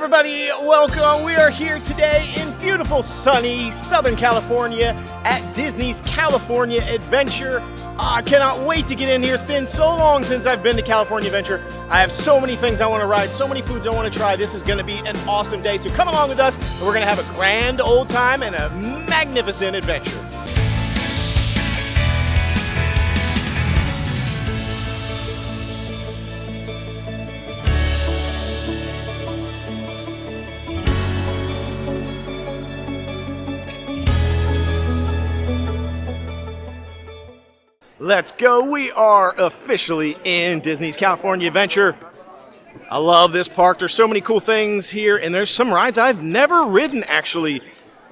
everybody, welcome. We are here today in beautiful sunny Southern California at Disney's California Adventure. I cannot wait to get in here. It's been so long since I've been to California Adventure. I have so many things I want to ride, so many foods I want to try. This is going to be an awesome day, so come along with us and we're going to have a grand old time and a magnificent adventure. Let's go. We are officially in Disney's California Adventure. I love this park. There's so many cool things here, and there's some rides I've never ridden, actually.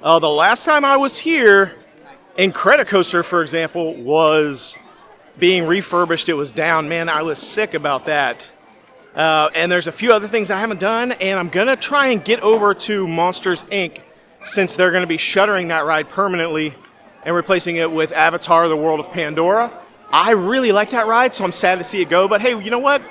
The last time I was here, Incredicoaster, for example, was being refurbished. It was down. Man, I was sick about that. And there's a few other things I haven't done, and I'm going to try and get over to Monsters, Inc. since they're going to be shuttering that ride permanently and replacing it with Avatar: The World of Pandora. I really like that ride, so I'm sad to see it go. But hey, you know what?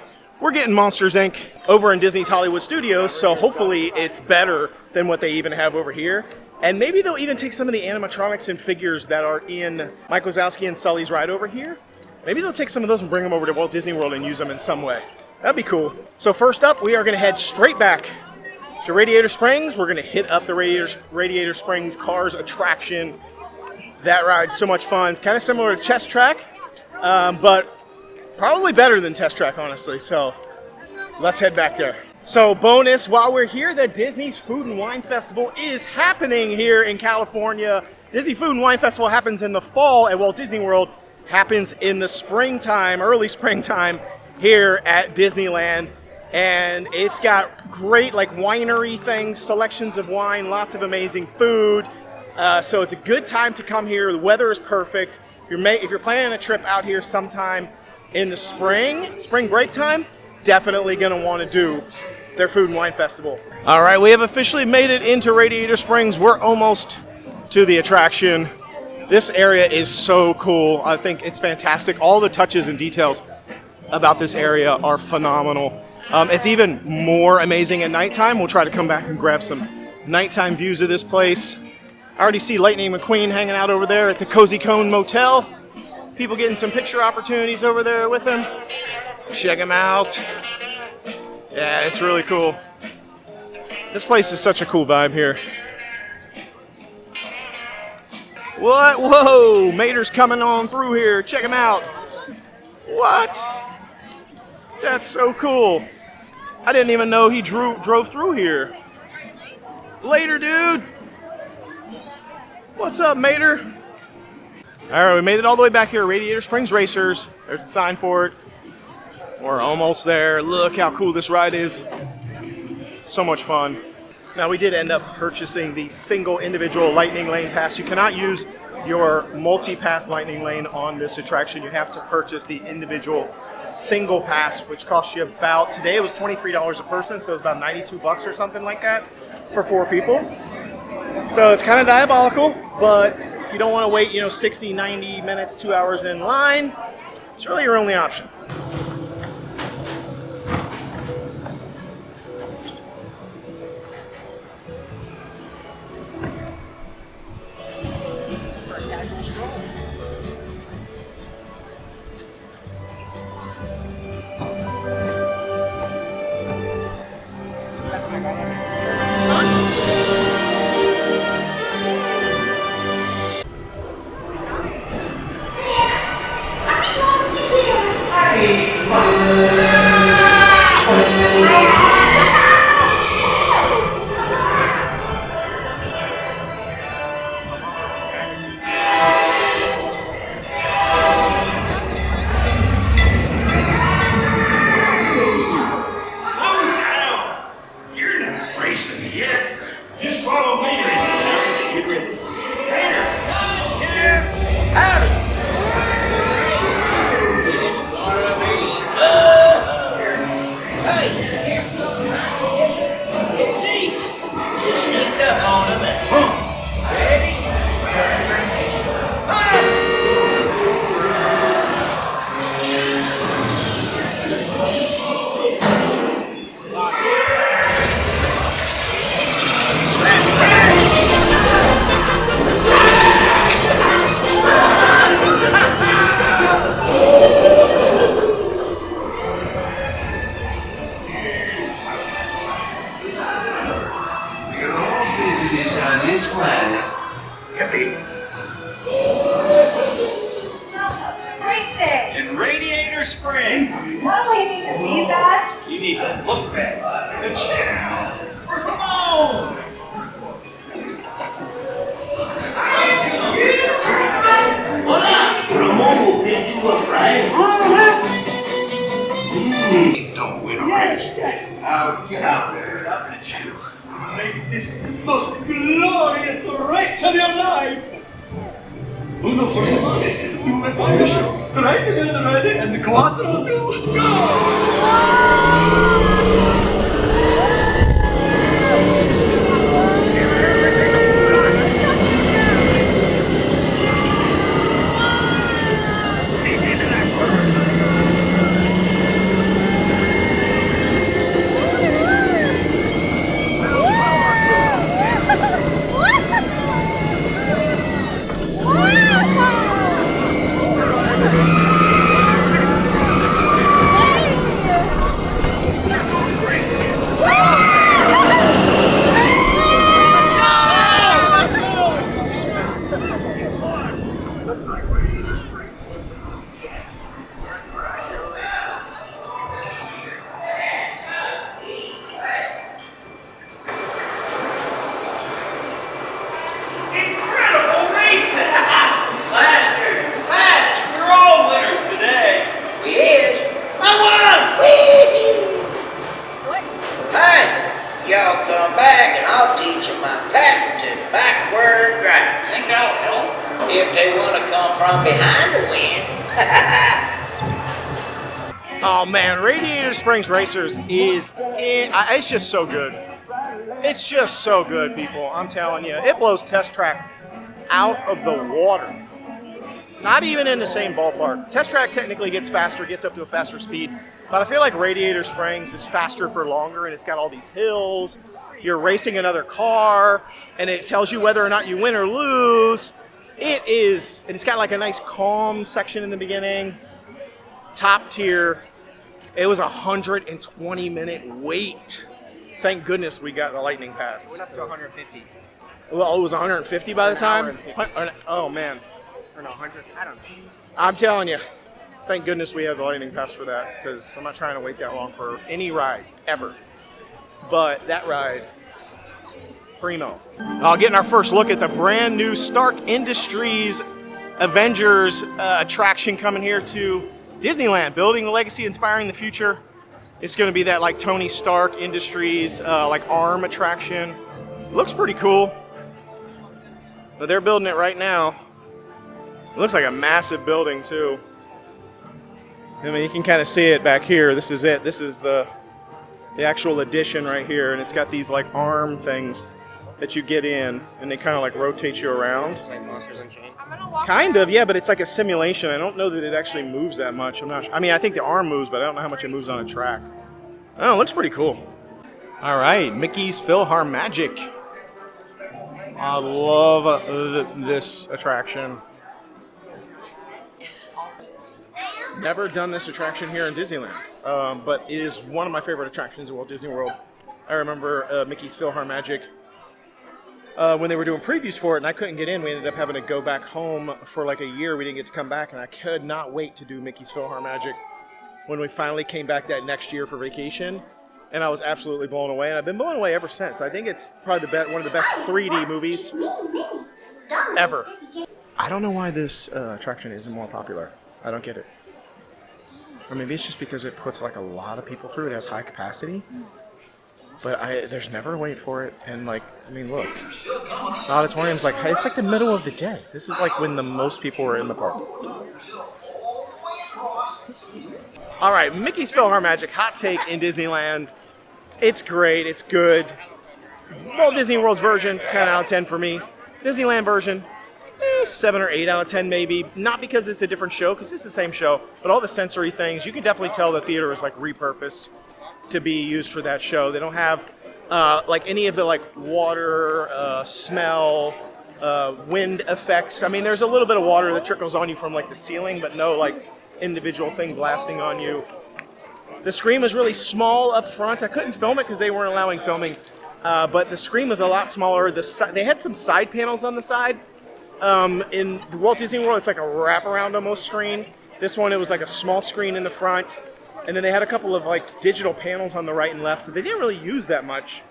We're getting Monsters, Inc. over in Disney's Hollywood Studios, so hopefully it's better than what they even have over here. And maybe they'll even take some of the animatronics and figures that are in Mike Wazowski and Sully's ride over here. Maybe they'll take some of those and bring them over to Walt Disney World and use them in some way. That'd be cool. So first up, we are going to head straight back to Radiator Springs. We're going to hit up the Radiator Springs Cars attraction. That ride's so much fun. It's kind of similar to Test Track, but probably better than Test Track, honestly. So let's head back there. So bonus, while we're here, the Disney's Food and Wine Festival is happening here in California. Disney Food and Wine Festival happens in the fall at Walt Disney World, happens in the springtime, early springtime here at Disneyland. And it's got great winery things, selections of wine, lots of amazing food. So it's a good time to come here. The weather is perfect. If you're planning a trip out here sometime in the spring break time, definitely going to want to do their Food and Wine Festival. All right, we have officially made it into Radiator Springs. We're almost to the attraction. This area is so cool. I think it's fantastic. All the touches and details about this area are phenomenal. It's even more amazing at nighttime. We'll try to come back and grab some nighttime views of this place. I already see Lightning McQueen hanging out over there at the Cozy Cone Motel. People getting some picture opportunities over there with him. Check him out. Yeah, it's really cool. This place is such a cool vibe here. What? Whoa! Mater's coming on through here. Check him out. What? That's so cool. I didn't even know he drove through here. Later, dude. What's up, Mater? All right, we made it all the way back here, Radiator Springs Racers. There's the sign for it. We're almost there. Look how cool this ride is. So much fun. Now, we did end up purchasing the single individual Lightning Lane pass. You cannot use your multi-pass Lightning Lane on this attraction. You have to purchase the individual single pass, which costs you about, today it was $23 a person, so it's about $92 or something like that for 4 people. So it's kind of diabolical, but if you don't want to wait, 60, 90 minutes, 2 hours in line, it's really your only option. You're not racing yet. Just is on his way. Happy. Nice day. In Radiator Springs. What do you need to be fast? You need to look fast. Good shit. Come on! Ramon will hit you up, right? Don't win a race. Now get out there and choose. Make this the most glorious race of your life. Uno for the money, due for the show. Try to get ready and the quattro to go! Oh man, Radiator Springs Racers it's just so good. It's just so good, people. I'm telling you, it blows Test Track out of the water. Not even in the same ballpark. Test Track technically gets faster, gets up to a faster speed, but I feel like Radiator Springs is faster for longer, and it's got all these hills. You're racing another car, and it tells you whether or not you win or lose. It's got like a nice calm section in the beginning. Top tier. It was a 120-minute wait. Thank goodness we got the Lightning Pass. Went up to 150. Well, it was 150 by the time? Oh, man. Or no, 100. I don't know. I'm telling you, thank goodness we had the Lightning Pass for that, because I'm not trying to wait that long for any ride, ever. But that ride, primo. Getting our first look at the brand new Stark Industries Avengers attraction coming here to Disneyland, building the legacy, inspiring the future. It's going to be that like Tony Stark Industries like arm attraction. Looks pretty cool, but they're building it right now. It looks like a massive building too. I mean, you can kind of see it back here. This is it. This is the actual addition right here, and it's got these like arm things that you get in, and they kind of like rotate you around. Like Monsters Unchained. Kind of, yeah, but it's like a simulation. I don't know that it actually moves that much. I'm not. I mean, I think the arm moves, but I don't know how much it moves on a track. Oh, it looks pretty cool. All right, Mickey's PhilharMagic. I love this attraction. Never done this attraction here in Disneyland, but it is one of my favorite attractions at Walt Disney World. I remember Mickey's PhilharMagic. When they were doing previews for it and I couldn't get in, we ended up having to go back home for like a year. We didn't get to come back, and I could not wait to do Mickey's PhilharMagic when we finally came back that next year for vacation. And I was absolutely blown away, and I've been blown away ever since. I think it's probably one of the best 3D movies ever. I don't know why this attraction isn't more popular. I don't get it. Or maybe it's just because it puts like a lot of people through. It has high capacity. But there's never a wait for it, and like, I mean, look, the auditorium's like, it's like the middle of the day. This is like when the most people are in the park. All right, Mickey's PhilharMagic, hot take in Disneyland. It's great, it's good. Walt Disney World's version, 10 out of 10 for me. Disneyland version, 7 or 8 out of 10 maybe. Not because it's a different show, because it's the same show, but all the sensory things, you can definitely tell the theater is like repurposed to be used for that show. They don't have like any of the like water, smell, wind effects. I mean, there's a little bit of water that trickles on you from like the ceiling, but no like individual thing blasting on you. The screen was really small up front. I couldn't film it because they weren't allowing filming but the screen was a lot smaller. They had some side panels on the side. In the Walt Disney World, it's like a wraparound almost screen. This one, it was like a small screen in the front, and then they had a couple of like digital panels on the right and left. They didn't really use that much,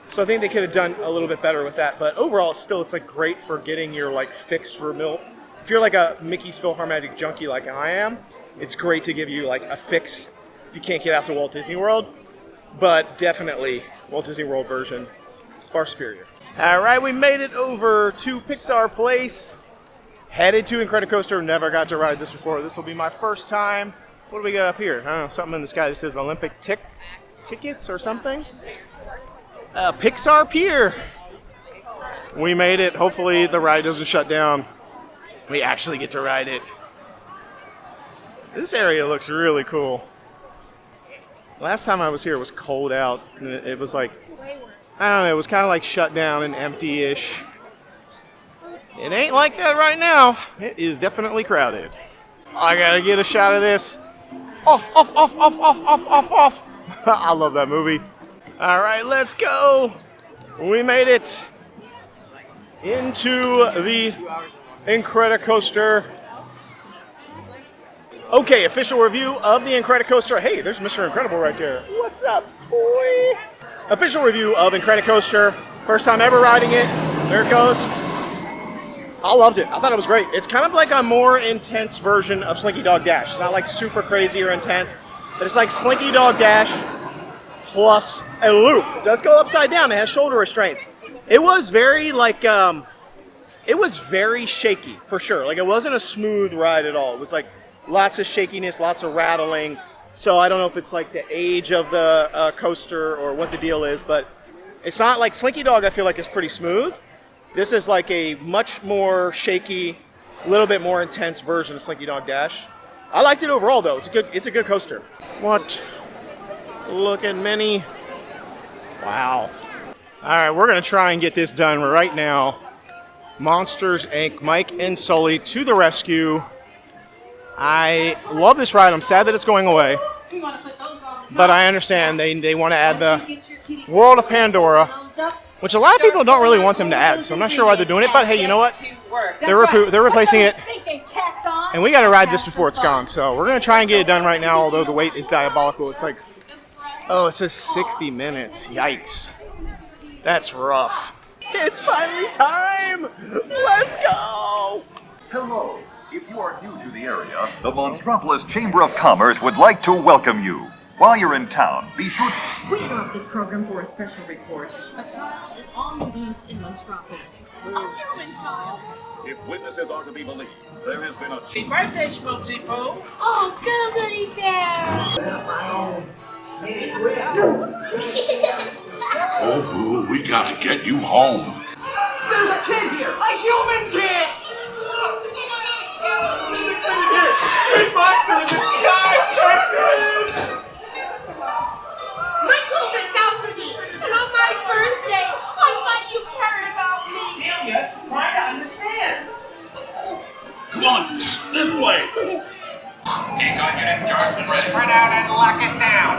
so I think they could have done a little bit better with that. But overall, still, it's like great for getting your like fix for meal. If you're like a Mickey's PhilharMagic junkie like I am, it's great to give you like a fix if you can't get out to Walt Disney World. But definitely, Walt Disney World version, far superior. All right, we made it over to Pixar Place. Headed to Incredicoaster. Never got to ride this before. This will be my first time. What do we got up here? I don't know, something in the sky that says Olympic tickets or something. Pixar Pier. We made it. Hopefully the ride doesn't shut down. We actually get to ride it. This area looks really cool. Last time I was here, it was cold out. And it was like, I don't know, it was kind of like shut down and empty-ish. It ain't like that right now. It is definitely crowded. I gotta get a shot of this. Off, off, off, off, off, off, off, off. I love that movie. All right, let's go. We made it into the Incredicoaster. Okay, official review of the Incredicoaster. Hey, there's Mr. Incredible right there. What's up, boy? Official review of Incredicoaster. First time ever riding it. There it goes. I loved it. I thought it was great. It's kind of like a more intense version of Slinky Dog Dash. It's not like super crazy or intense, but it's like Slinky Dog Dash plus a loop. It does go upside down. It has shoulder restraints. It was very like, it was very shaky for sure. Like it wasn't a smooth ride at all. It was like lots of shakiness, lots of rattling. So I don't know if it's like the age of the coaster or what the deal is, but it's not like Slinky Dog. I feel like is pretty smooth. This is like a much more shaky, a little bit more intense version of Slinky Dog Dash. I liked it overall though. It's a good coaster. What? Look at Minnie. Wow. All right, we're gonna try and get this done right now. Monsters Inc. Mike and Sully to the rescue. I love this ride. I'm sad that it's going away, but I understand they want to add the World of Pandora, which a lot of people don't really want them to add, so I'm not sure why they're doing it, but hey, you know what? They're replacing it, and we got to ride this before it's gone, so we're going to try and get it done right now, although the wait is diabolical. It's like, oh, it says 60 minutes. Yikes. That's rough. It's finally time! Let's go! Hello. If you are new to the area, the Monstropolis Chamber of Commerce would like to welcome you. While you're in town, be sure to... We interrupt this program for a special report. A child is on the loose in Monstropolis. A human child. If witnesses are to be believed, there has been a... Happy birthday, Smokesy Poo! Oh, googly bear! Oh, Boo, we gotta get you home. There's a kid here! A human kid! Sweet monster in the sky, sir! Michael Wazowski! And on my birthday, I thought you cared about me! Celia, try to understand. Come on, this way. Hang on, Unit Johnson. Spread out and lock it down.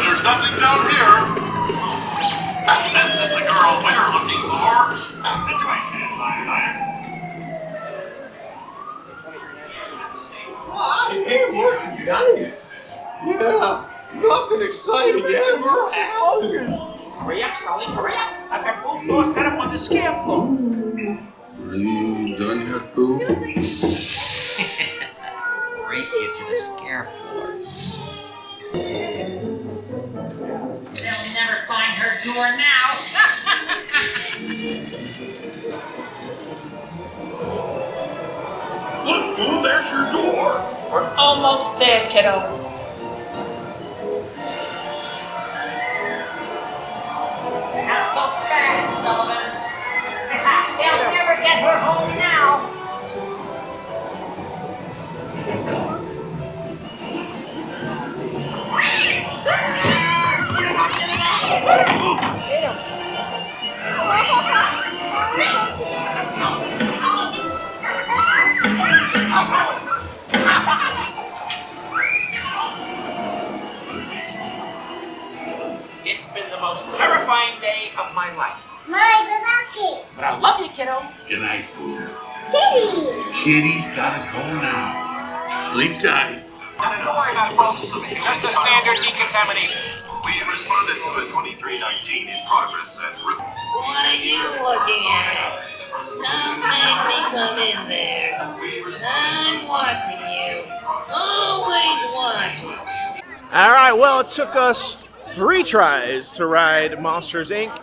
There's nothing down here. This is the girl we're looking for. Situation is Hey, we're nice. Yeah, nothing exciting ever happened. Hurry up, Sully, hurry up. I've got both doors set up on the scare floor. Are you done yet, Boo? Race you to the scare floor. They'll never find her door now. Look, Boo, there's your door. We're almost there, kiddo. Not so fast, Sullivan. They'll never get her home now. most terrifying day of my life. My Balaki. But I love you, kiddo. Good night, Boo. Kitty. Kitty's gotta go now. Sleep tight. Don't worry about it, folks. Just a standard decontamination. We responded to a 2319 in progress at route. What are you looking at? Don't make me come in there. I'm watching you. Always watching. All right, well, it took us 3 tries to ride Monsters, Inc.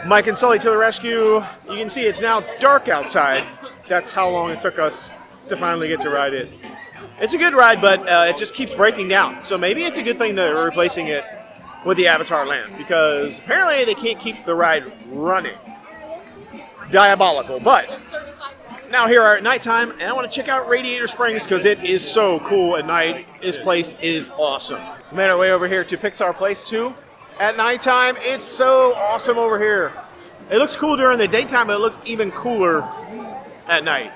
Mike and Sully to the rescue. You can see it's now dark outside. That's how long it took us to finally get to ride it. It's a good ride, but it just keeps breaking down. So maybe it's a good thing that they're replacing it with the Avatar Land, because apparently they can't keep the ride running. Diabolical. But now here are at nighttime, and I want to check out Radiator Springs because it is so cool at night. This place is awesome. We made our way over here to Pixar Place 2. At nighttime, it's so awesome over here. It looks cool during the daytime, but it looks even cooler at night.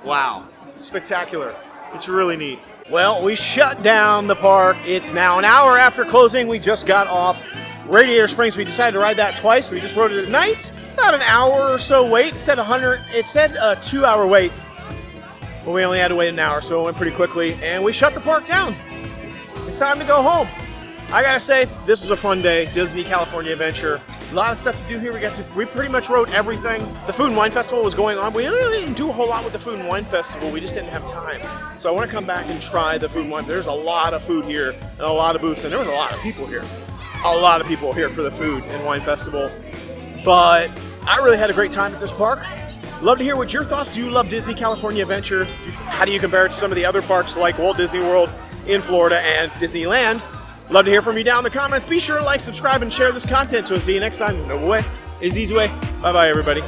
Wow. Spectacular. It's really neat. Well, we shut down the park. It's now an hour after closing. We just got off Radiator Springs. We decided to ride that twice. We just rode it at night. It's about an hour or so wait. It said a 2-hour wait. But we only had to wait an hour, so it went pretty quickly. And we shut the park down. It's time to go home. I gotta say, this was a fun day. Disney California Adventure. A lot of stuff to do here. We pretty much rode everything. The Food and Wine Festival was going on. We really didn't do a whole lot with the Food and Wine Festival. We just didn't have time. So I want to come back and try the Food and Wine. There's a lot of food here and a lot of booths, and there was a lot of people here. A lot of people here for the Food and Wine Festival. But I really had a great time at this park. Love to hear what your thoughts. Do you love Disney California Adventure? How do you compare it to some of the other parks like Walt Disney World in Florida and Disneyland? Love to hear from you down in the comments. Be sure to like, subscribe, and share this content. So we'll see you next time. No way is easy way. Bye-bye, everybody.